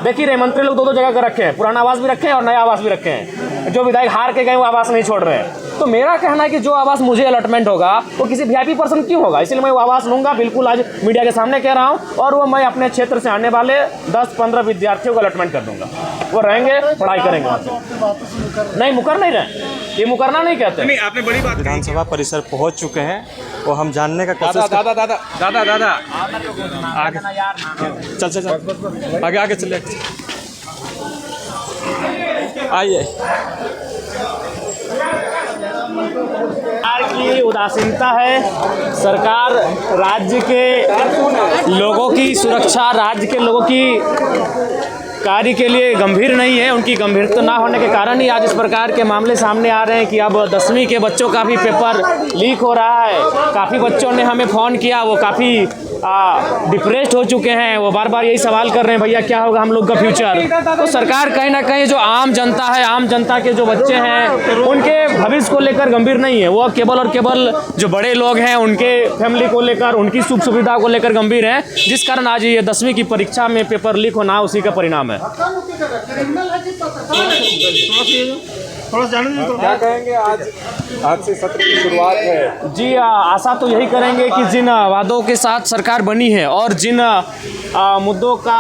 देख ही रहे मंत्री लोग दो जगह कर रखे हैं, पुराना आवास भी रखे हैं और नया आवास भी रखे हैं। जो विधायक हार के गए वो आवास नहीं छोड़ रहे हैं। तो मेरा कहना है कि जो आवास मुझे अलॉटमेंट होगा वो किसी वीआईपी पर्सन क्यों होगा, इसलिए मैं वो आवास लूंगा। बिल्कुल आज मीडिया के सामने कह रहा हूँ, और वो मैं अपने क्षेत्र से आने वाले 10-15 विद्यार्थियों को अलॉटमेंट कर दूंगा। वो रहेंगे, पढ़ाई करेंगे वहाँ से। नहीं, मुकर नहीं रहे, ये मुकरना नहीं कहते। नहीं, आपने बड़ी बात। विधानसभा परिसर पहुंच चुके हैं और हम जानने का कोशिश दादा आगे चल आगे चले आइए। सरकार की उदासीनता है। सरकार राज्य के लोगों की सुरक्षा, राज्य के लोगों की कार्य के लिए गंभीर नहीं है। उनकी गंभीरता ना होने के कारण ही आज इस प्रकार के मामले सामने आ रहे हैं कि अब 10वीं के बच्चों का भी पेपर लीक हो रहा है। काफ़ी बच्चों ने हमें फ़ोन किया, वो काफ़ी डिप्रेस्ड हो चुके हैं। वो बार बार यही सवाल कर रहे हैं, भैया क्या होगा हम लोग का फ्यूचर। तो सरकार कहीं ना कहीं जो आम जनता है, आम जनता के जो बच्चे हैं, उनके भविष्य को लेकर गंभीर नहीं है। वो केवल और केवल जो बड़े लोग हैं उनके फैमिली को लेकर, उनकी सुख सुविधा को लेकर गंभीर है, जिस कारण आज ये 10वीं की परीक्षा में पेपर लीक होना उसी का परिणाम है। क्या कहेंगे, आज से सत्र की शुरुआत है जी। आशा तो यही करेंगे कि जिन वादों के साथ सरकार बनी है और जिन मुद्दों का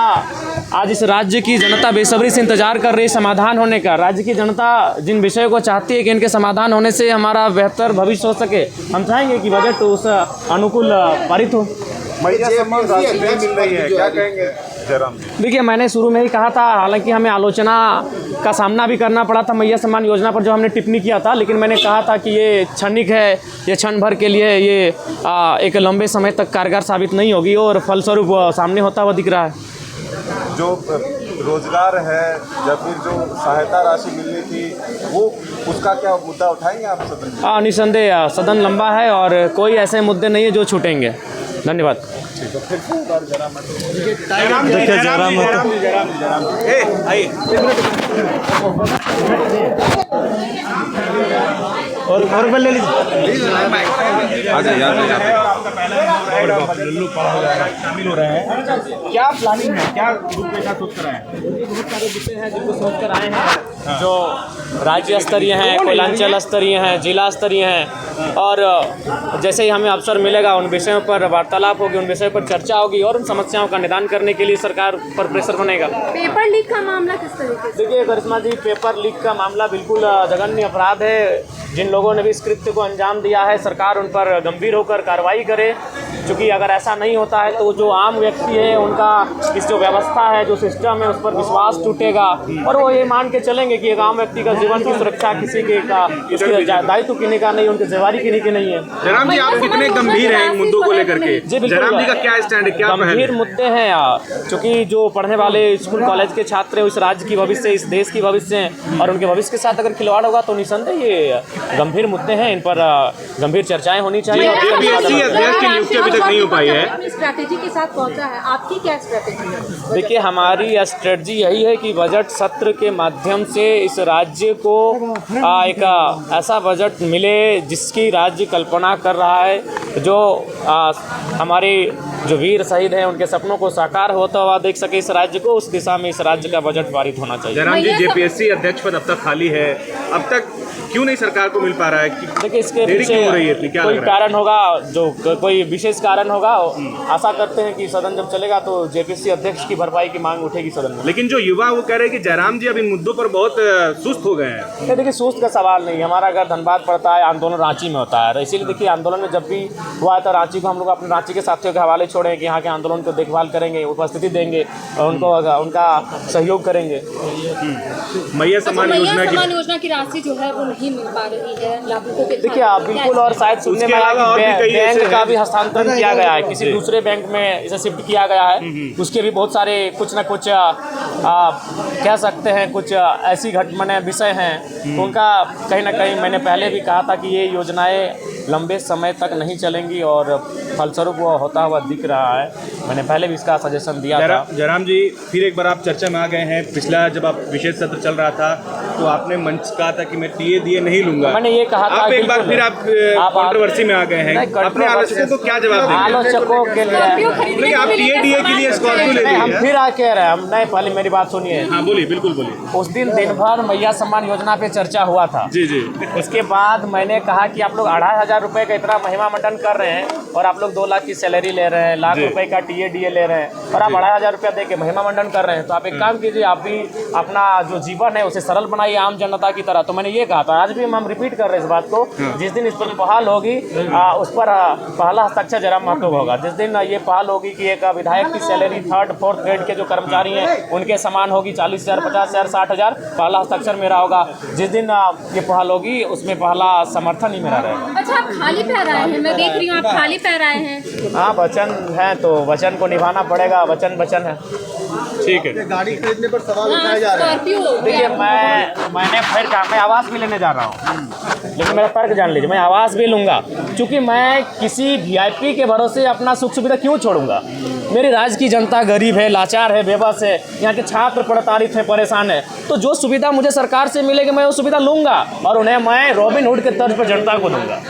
आज इस राज्य की जनता बेसब्री से इंतजार कर रही समाधान होने का, राज्य की जनता जिन विषयों को चाहती है कि इनके समाधान होने से हमारा बेहतर भविष्य हो सके, हम चाहेंगे कि बजट उस अनुकूल पारित हो। मैया सम्मान राशि नहीं मिल रही है, क्या कहेंगे जयराम जी? देखिए, मैंने शुरू में ही कहा था, हालांकि हमें आलोचना का सामना भी करना पड़ा था मैया सम्मान योजना पर जो हमने टिप्पणी किया था, लेकिन मैंने कहा था कि ये क्षणिक है, ये क्षण भर के लिए, ये एक लंबे समय तक कारगर साबित नहीं होगी और फलस्वरूप सामने होता हुआ दिख रहा है। जो रोजगार है या फिर जो सहायता राशि मिलनी थी, वो उसका क्या मुद्दा उठाएंगे आप सदन में? निसंदेह सदन लंबा है और कोई ऐसे मुद्दे नहीं है जो छूटेंगे। धन्यवाद। देखिए जयराम आइए और ले लीजिए। शामिल हो रहे हैं, क्या प्लानिंग है, क्या रूपरेखा सोच कर आए हैं? बहुत सारे विषय हैं जिनको सोच कर आए हैं, जो राज्य स्तरीय हैं, कोयलांचल स्तरीय हैं, जिला स्तरीय हैं, और जैसे ही हमें अवसर मिलेगा उन विषयों पर वार्तालाप होगी, उन विषयों पर चर्चा होगी और उन समस्याओं का निदान करने के लिए सरकार पर प्रेशर बनेगा। पेपर लीक का मामला किस तरीके से? देखिए करिश्मा जी, पेपर लीक का मामला बिल्कुल जघन्य अपराध है। जिन लोगों ने भी इस कृत्य को अंजाम दिया है, सरकार उन पर गंभीर होकर कार्रवाई करे, क्योंकि अगर ऐसा नहीं होता है तो जो आम व्यक्ति है उनका इस जो व्यवस्था है, जो सिस्टम है, उस पर विश्वास टूटेगा और वो ये मान के चलेंगे कि एक आम व्यक्ति का जीवन की सुरक्षा किसी के का उसके दायित्व किन्हीं का नहीं, उनकी जिम्मेदारी किन्हीं की नहीं है। जयराम जी, आप कितने गंभीर हैं इन मुद्दों को लेकर के? जयराम जी का क्या स्टैंड है, क्या गंभीर मुद्दे हैं, क्योंकि जो पढ़ने वाले स्कूल कॉलेज के छात्र हैं, इस राज्य की भविष्य, इस देश की भविष्य हैं, और उनके भविष्य के साथ अगर खिलवाड़ होगा तो निसंदेह ये गंभीर मुद्दे हैं। इन पर गंभीर चर्चाएं होनी चाहिए। जेपीएससी अध्यक्ष की नियुक्ति अभी तक नहीं हो पाई है। अपनी स्ट्रैटेजी के साथ पहुंचा है, आपकी क्या स्ट्रैटेजी है? देखिए, हमारी स्ट्रेटजी यही है कि बजट सत्र के माध्यम से इस राज्य को एक ऐसा बजट मिले जिसकी राज्य कल्पना कर रहा है, जो हमारे जो वीर शहीद हैं उनके सपनों को साकार होता हुआ देख सके इस राज्य को, उस दिशा में इस राज्य का बजट पारित होना चाहिए। जयराम जी, जेपीएससी अध्यक्ष पद अब तक खाली है, अब तक क्यों नहीं सरकार को मिल पा रहा है? देखिए, इसके देरी पीछे क्यों हो रही है इतनी? क्या कोई लग रहा है? कारण होगा, जो कोई विशेष कारण होगा। आशा करते हैं कि सदन जब चलेगा तो जेपीएससी अध्यक्ष की भरपाई की मांग उठेगी सदन में। लेकिन जो युवा वो कह रहे हैं कि जयराम जी अब इन मुद्दों पर बहुत सुस्त हो गए हैं। देखिए, सुस्त का सवाल नहीं, हमारा अगर धनबाद पड़ता है, आंदोलन रांची में होता है, इसीलिए देखिए आंदोलन में जब भी हुआ तो रांची को हम लोग अपने रांची के साथियों के हवाले छोड़ें कि यहाँ के आंदोलन को देखभाल करेंगे, उपस्थिति देंगे और उनको उनका सहयोग करेंगे। मैया सम्मान योजना की राशि जो है वो नहीं मिल पा रही है लाभुकों के। देखिए, आप बिल्कुल, और शायद सुनने में आया कि बैंक का भी हस्तांतरण किया गया है, किसी दूसरे बैंक में इसे शिफ्ट किया गया है। उसके भी बहुत सारे कुछ ना कुछ कह सकते हैं, कुछ ऐसी घटनाएं विषय हैं, तो उनका कहीं ना कहीं मैंने पहले भी कहा था कि ये योजनाएं लंबे समय तक नहीं चलेंगी और फलस्वरूप वो होता हुआ दिख रहा है। मैंने पहले भी इसका सजेशन दिया था। जयराम जी, फिर एक बार आप चर्चा में आ गए हैं। पिछला जब आप विशेष सत्र चल रहा था तो आपने मंच कहा था कि मैं टीए दिए नहीं लूंगा। मैंने ये कहा था, आप एक बार फिर आप कंट्रोवर्सी में आ गए हैं। अपने आलोचकों को क्या जवाब देंगे? आलोचकों के लिए आप टीए डीए के लिए स्कॉर्पियो ले हम लीजिए। फिर कह रहे हैं, हम नहीं, पहले मेरी बात सुनिए। हाँ बोलिए, बिल्कुल बोलिए। उस दिन भर मैया सम्मान योजना पे चर्चा हुआ था। जी जी। उसके बाद मैंने कहा कि आप लोग 2500 रुपये का इतना महिमा मंडन कर रहे हैं और आप लोग 2 लाख की सैलरी ले रहे हैं, लाख रुपए का टीए डीए ले रहे हैं और आप 2500 रुपया दे के महिमा मंडन कर रहे हैं। तो आप एक काम कीजिए, आप भी अपना जो जीवन है उसे सरल बनाइए आम जनता की तरह। तो मैंने ये कहा था, आज भी हम रिपीट कर रहे हैं इस बात को। जिस दिन इस पर पहल होगी उस पर पहला हस्ताक्षर जयराम महतो होगा। जिस दिन ये पहल होगी कि एक विधायक की सैलरी 3rd 4th ग्रेड के जो कर्मचारी हैं उनके समान होगी, 40,000, 50,000, 60,000, पहला हस्ताक्षर मेरा होगा। जिस दिन ये पहल होगी उसमें पहला समर्थन ही मेरा रहेगा। अच्छा, आप खाली पैर आए हैं, मैं देख रही हूँ आप खाली पैर आए हैं। हाँ, वचन है तो वचन को निभाना पड़ेगा, वचन वचन है। ठीक है। गाड़ी खरीदने पर सवाल उठाए जा रहे हैं। स्कॉर्पियो देखिए, मैंने फिर कहा मैं आवास भी लेने जा रहा हूँ, लेकिन मेरा तर्क जान लीजिए, मैं आवास भी लूँगा क्योंकि मैं किसी वीआईपी के भरोसे अपना सुख सुविधा क्यों छोड़ूंगा। मेरी राज्य की जनता गरीब है, लाचार है, बेबस है, यहाँ के छात्र प्रताड़ित हैं, परेशान है। तो जो सुविधा मुझे सरकार से मिलेगी मैं वो सुविधा लूँगा और उन्हें मैं रॉबिन हुड के तर्ज पर जनता को दूंगा।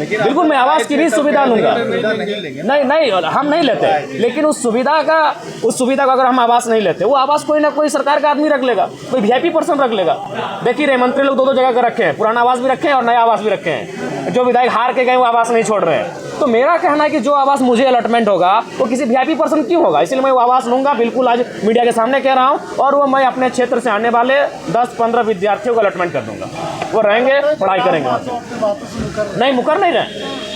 बिल्कुल, मैं आवास की भी सुविधा लूंगा। नहीं, हम नहीं लेते, लेकिन उस सुविधा का अगर हम आवास नहीं लेते, वो आवास कोई ना कोई सरकार का आदमी रख लेगा, कोई वीआईपी पर्सन रख लेगा। देखिए रहे मंत्री लोग 2-2 जगह का रखे हैं, पुराना आवास भी रखे हैं और नया आवास भी रखे हैं। जो विधायक हार के गए वो आवास नहीं छोड़ रहे हैं। तो मेरा कहना है कि जो आवास मुझे अलॉटमेंट होगा वो किसी वीआईपी पर्सन क्यों होगा, इसलिए मैं वो आवास लूंगा। बिल्कुल, आज मीडिया के सामने कह रहा हूँ और वो मैं अपने क्षेत्र से आने वाले 10-15 विद्यार्थियों को अलॉटमेंट कर दूंगा। वो रहेंगे, पढ़ाई करेंगे। नहीं, मुकर नहीं रहे,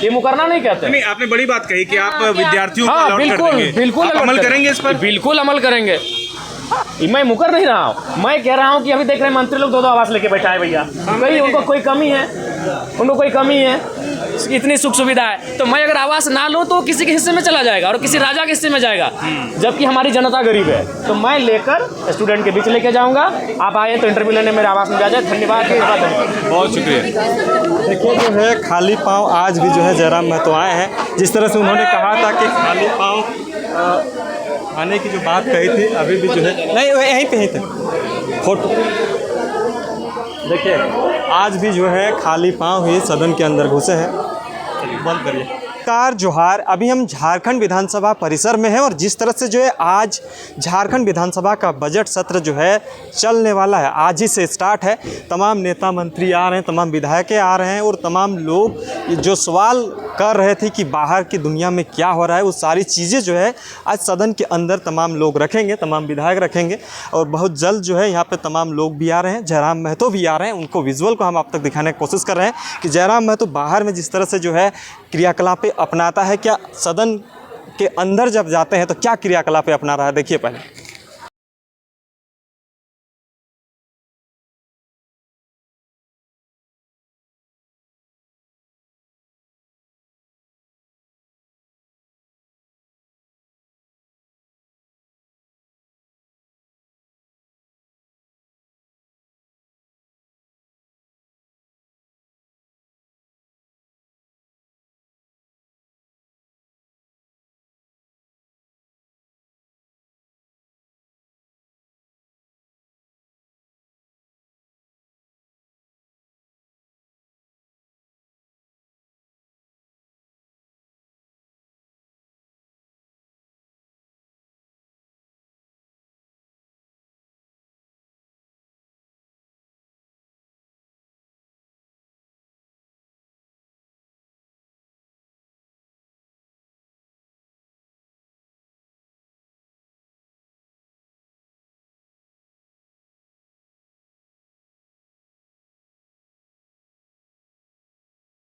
ये मुकरना नहीं कहते। नहीं, आपने बड़ी बात कही कि आप विद्यार्थियों को अलॉट कर बिल्कुल देंगे। बिल्कुल आप अमल करेंगे इस पर? बिल्कुल अमल करेंगे। मैं मुकर नहीं रहा हूँ, मैं कह रहा हूँ कि अभी देख रहे हैं मंत्री लोग 2-2 आवास लेके बैठा है भैया। कहीं उनको कोई कमी है, इतनी सुख सुविधा है। तो मैं अगर आवास ना लूँ तो किसी के हिस्से में चला जाएगा और किसी राजा के हिस्से में जाएगा, जबकि हमारी जनता गरीब है। तो मैं लेकर स्टूडेंट के बीच लेके जाऊँगा। आप आए तो इंटरव्यू लेने मेरे आवास में आ जाए। धन्यवाद, बहुत शुक्रिया। देखिए, जो है खाली पाँव आज भी जो है जयराम महतो आए हैं। जिस तरह से उन्होंने कहा था कि खाली पाँव आने की जो बात कही थी, अभी भी जो है नहीं, यहीं पे ही थे फोटो। देखिए, आज भी जो है खाली पाँव ही सदन के अंदर घुसे हैं। बंद करिए। नमस्कार, जोहार। अभी हम झारखंड विधानसभा परिसर में हैं और जिस तरह से जो है आज झारखंड विधानसभा का बजट सत्र जो है चलने वाला है, आज ही से स्टार्ट है। तमाम नेता मंत्री आ रहे हैं, तमाम विधायक आ रहे हैं और तमाम लोग जो सवाल कर रहे थे कि बाहर की दुनिया में क्या हो रहा है, वो सारी चीज़ें जो है आज सदन के अंदर तमाम लोग रखेंगे, तमाम विधायक रखेंगे और बहुत जल्द जो है यहाँ पे तमाम लोग भी आ रहे हैं। जयराम महतो भी आ रहे हैं, उनको विजुअल को हम आप तक दिखाने की कोशिश कर रहे हैं कि जयराम महतो बाहर में जिस तरह से जो है क्रियाकलापें अपनाता है, क्या सदन के अंदर जब जाते हैं तो क्या क्रियाकलापें अपना रहा है, देखिए पहले।